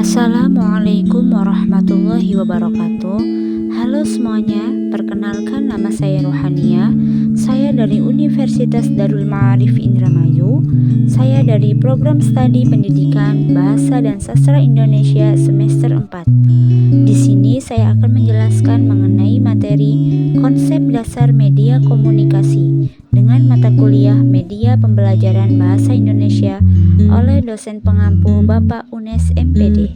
Assalamualaikum warahmatullahi wabarakatuh. Halo semuanya, perkenalkan nama saya Rohania. Saya dari Universitas Darul Ma'arif Indramayu. Saya dari program studi pendidikan Bahasa dan Sastra Indonesia semester 4. Di sini saya akan menjelaskan mengenai materi konsep dasar media komunikasi dengan mata kuliah Media Pembelajaran Bahasa Indonesia oleh dosen pengampu Bapak Unes MPD.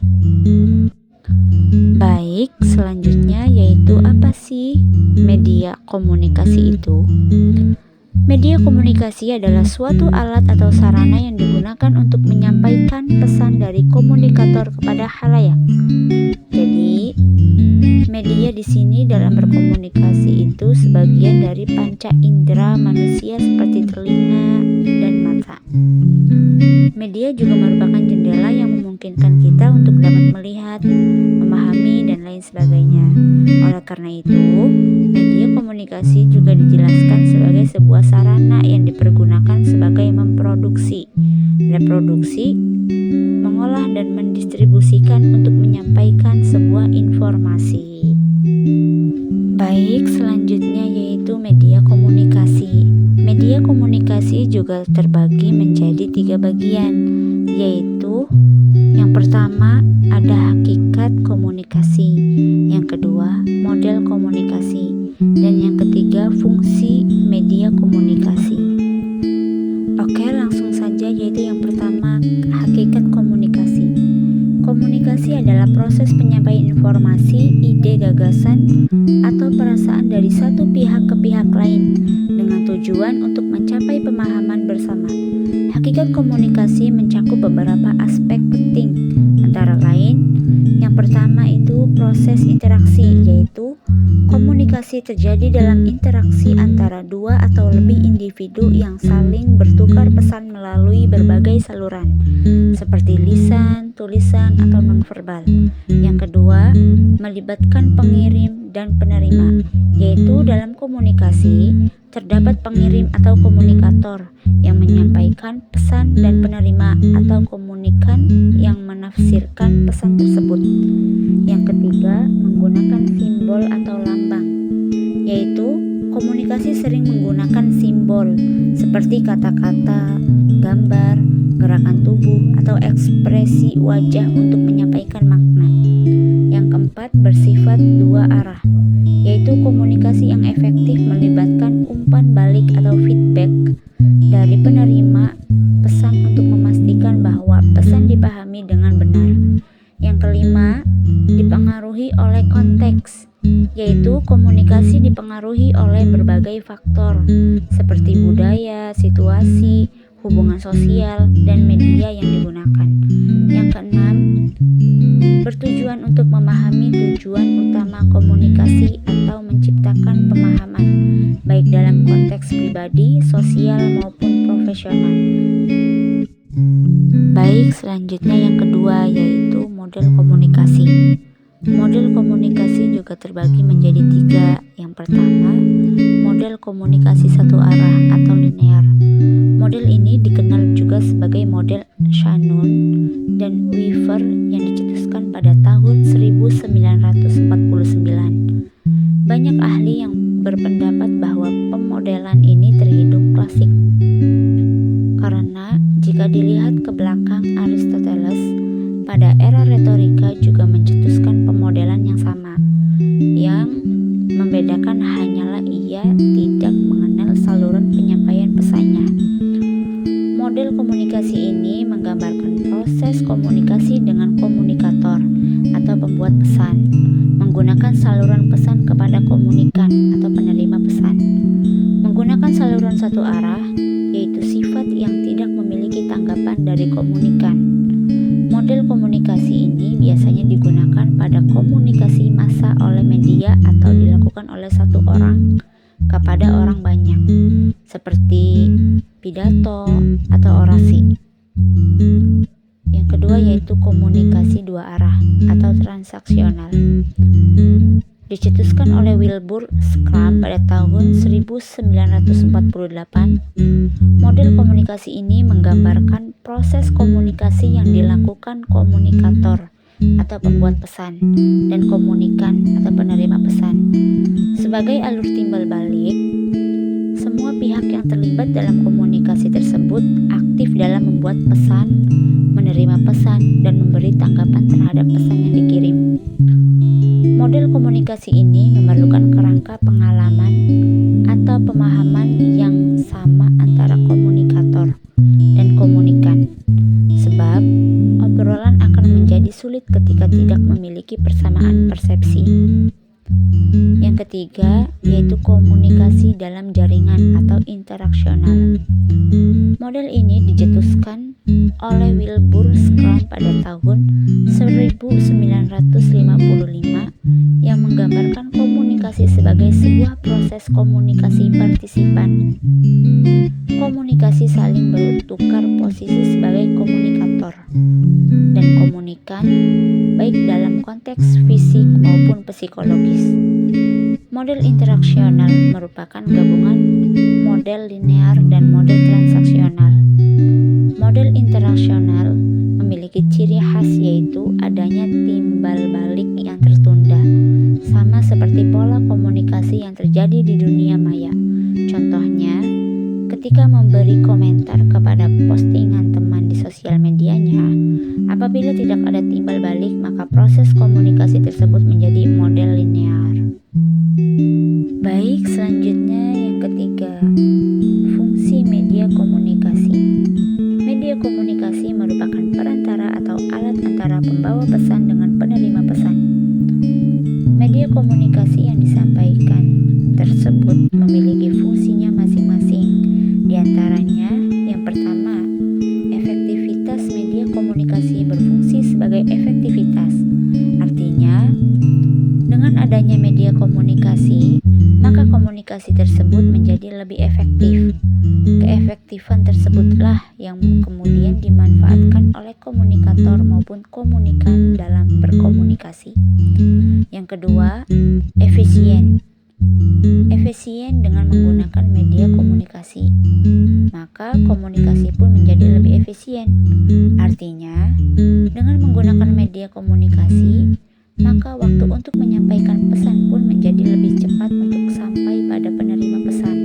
Baik, selanjutnya yaitu apa sih media komunikasi itu? Media komunikasi adalah suatu alat atau sarana yang digunakan untuk menyampaikan pesan dari komunikator kepada khalayak. Jadi, media di sini dalam berkomunikasi itu sebagian dari panca indera manusia seperti telinga dan mata. Media juga merupakan jendela yang memungkinkan kita untuk dapat melihat, memahami, dan lain sebagainya. Oleh karena itu, media komunikasi juga dijelaskan sebagai sebuah sarana yang dipergunakan sebagai memproduksi, reproduksi, mengolah, dan mendistribusikan untuk menyampaikan sebuah informasi. Baik, selanjutnya yaitu media komunikasi. Media komunikasi juga terbagi menjadi 3 bagian, yaitu yang pertama ada hakikat komunikasi, yang kedua model komunikasi, dan yang ketiga fungsi media komunikasi. Oke, langsung saja yaitu yang pertama hakikat komunikasi. Komunikasi adalah proses penyampaian informasi, ide, gagasan, atau perasaan dari satu pihak ke pihak lain dengan tujuan untuk mencapai pemahaman bersama. Hakikat komunikasi mencakup beberapa aspek penting, antara lain yang pertama itu proses interaksi, yaitu komunikasi terjadi dalam interaksi antara dua atau lebih individu yang saling bertukar pesan melalui berbagai saluran, seperti lisan, tulisan, atau nonverbal. Yang kedua, melibatkan pengirim dan penerima, yaitu dalam komunikasi terdapat pengirim atau komunikator yang menyampaikan pesan dan penerima atau komunikan yang menafsirkan pesan tersebut. Yang ketiga, menggunakan simbol atau lambang, yaitu komunikasi sering menggunakan simbol seperti kata-kata, gambar, gerakan tubuh, atau ekspresi wajah untuk menyampaikan makna. Yang keempat, bersifat dua arah, yaitu komunikasi yang efektif melibatkan umpan balik atau feedback dari penerima pesan untuk memastikan bahwa pesan dipahami dengan benar. Yang kelima, dipengaruhi oleh konteks, yaitu komunikasi dipengaruhi oleh berbagai faktor seperti budaya, situasi, hubungan sosial, dan media yang digunakan. Yang keenam, bertujuan untuk memahami tujuan utama komunikasi atau menciptakan pemahaman, baik dalam konteks pribadi, sosial, maupun profesional. Baik, selanjutnya yang kedua yaitu model komunikasi. Model komunikasi juga terbagi menjadi 3. Yang pertama, model komunikasi satu arah atau linear. Model ini dikenal juga sebagai model Shannon dan Weaver yang dicetuskan pada tahun 1949. Banyak ahli yang berpendapat bahwa pemodelan ini terhitung klasik. Karena jika dilihat ke belakang, Aristoteles pada era retorika juga mencetuskan pemodelan yang sama. Yang membedakan hanyalah ia tidak mengenal saluran penyampaian pesannya. Model komunikasi ini menggambarkan proses komunikasi dengan komunikator atau pembuat pesan, menggunakan saluran pesan kepada komunikan atau penerima pesan. Menggunakan saluran satu arah, yaitu sifat yang tidak memiliki tanggapan dari komunikan. Model komunikasi ini biasanya digunakan pada komunikasi massa oleh media atau dilakukan oleh satu orang kepada orang banyak, seperti pidato atau orasi. Yang kedua yaitu komunikasi dua arah atau transaksional. Dicetuskan oleh Wilbur Schramm pada tahun 1948, model komunikasi ini menggambarkan proses komunikasi yang dilakukan komunikator atau pembuat pesan dan komunikan atau penerima pesan. Sebagai alur timbal balik, semua pihak yang terlibat dalam komunikasi tersebut aktif dalam membuat pesan, menerima pesan, dan memberi tanggapan terhadap pesan yang dikirim. Model komunikasi ini memerlukan kerangka pengalaman atau pemahaman yang sama antara komunikator dan komunikan, sebab obrolan akan menjadi sulit ketika tidak memiliki persamaan persepsi. Yang ketiga, yaitu komunikasi dalam jaringan atau interaksional. Model ini dicetuskan oleh Wilbur Schramm pada tahun 1955 yang menggambarkan komunikasi sebagai sebuah proses komunikasi partisipan. Komunikasi saling bertukar posisi sebagai komunikator dan komunikan, baik dalam konteks fisik maupun psikologis. Model interaksional merupakan gabungan model linear dan model transaksional. Model interaksional memiliki ciri khas yaitu adanya timbal balik yang tertunda, sama seperti pola komunikasi yang terjadi di dunia maya. Contohnya, ketika memberi komentar kepada postingan teman di sosial medianya, apabila tidak ada timbal balik, maka proses komunikasi tersebut menjadi model linear. Baik, selanjutnya yang ketiga, fungsi media komunikasi. Media komunikasi merupakan perantara atau alat antara pembawa pesan dengan penerima pesan. Media komunikasi yang disampaikan tersebut memiliki fungsinya masing-masing. Di antaranya, yang pertama, efektivitas media komunikasi berfungsi sebagai efektivitas. Artinya, dengan adanya media komunikasi, maka komunikasi tersebut menjadi lebih efektif. Keefektifan tersebutlah yang kemudian dimanfaatkan oleh komunikator maupun komunikan dalam berkomunikasi. Yang kedua, efisien. Efisien dengan menggunakan media komunikasi, maka komunikasi pun menjadi lebih efisien. Artinya, dengan menggunakan media komunikasi, maka waktu untuk menyampaikan pesan pun menjadi lebih cepat untuk sampai pada penerima pesan,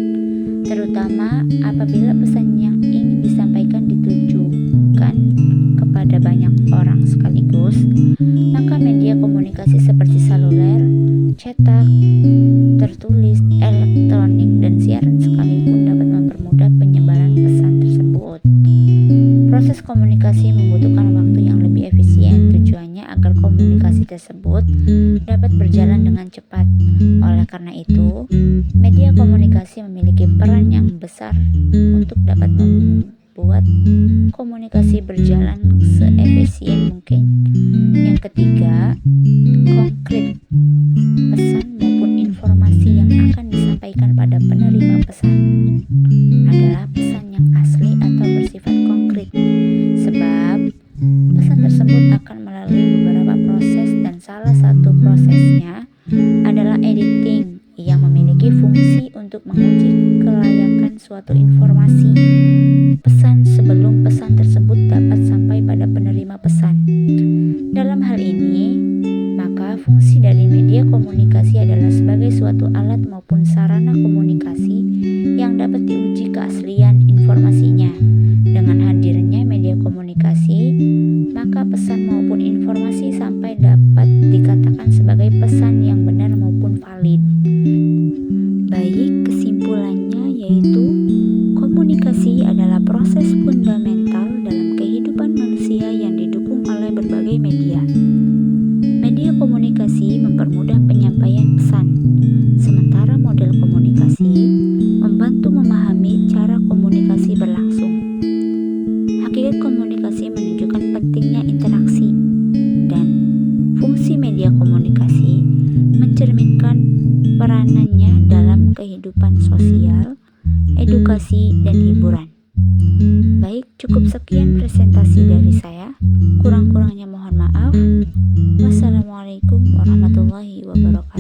terutama apabila pesan yang ingin disampaikan ditujukan kepada banyak orang sekaligus, maka media komunikasi seperti seluler, cetak, tertulis, elektronik, dan siaran sekalipun dapat mempermudah penyebaran pesan tersebut. Proses komunikasi membutuhkan waktu yang lebih efisien, tujuannya agar komunikasi tersebut dapat berjalan dengan cepat. Oleh karena itu, media komunikasi memiliki peran yang besar untuk dapat membuat komunikasi berjalan seefisien mungkin. Yang ketiga, konkret. Pesan maupun informasi yang akan disampaikan pada penerima pesan adalah pesan yang asli atau bersifat konkret, sebab pesan tersebut akan melalui beberapa proses dan salah satu prosesnya adalah editing yang memiliki fungsi untuk menguji kelayakan suatu informasi pesan sebelum pesan tersebut dapat sampai pada penerima pesan. Dalam hal ini, maka fungsi dari media komunikasi adalah sebagai suatu alat maupun sarana komunikasi yang dapat diuji keaslian informasinya. Dengan hadirnya media komunikasi, maka pesan maupun informasi sampai dapat dikatakan sebagai pesan yang benar maupun valid. Baik, kesimpulannya yaitu komunikasi adalah proses fundamental dalam kehidupan manusia yang didukung oleh berbagai media. Media komunikasi mempermudah penyampaian pesan, sementara model komunikasi membantu memahami cara komunikasi berlangsung. Hakikat komunikasi menunjukkan pentingnya interaksi, dan fungsi media komunikasi mencerminkan peranannya dalam kehidupan sosial, edukasi, dan hiburan. Baik, cukup sekian presentasi dari saya. Kurang-kurangnya mohon maaf. Wassalamualaikum warahmatullahi wabarakatuh.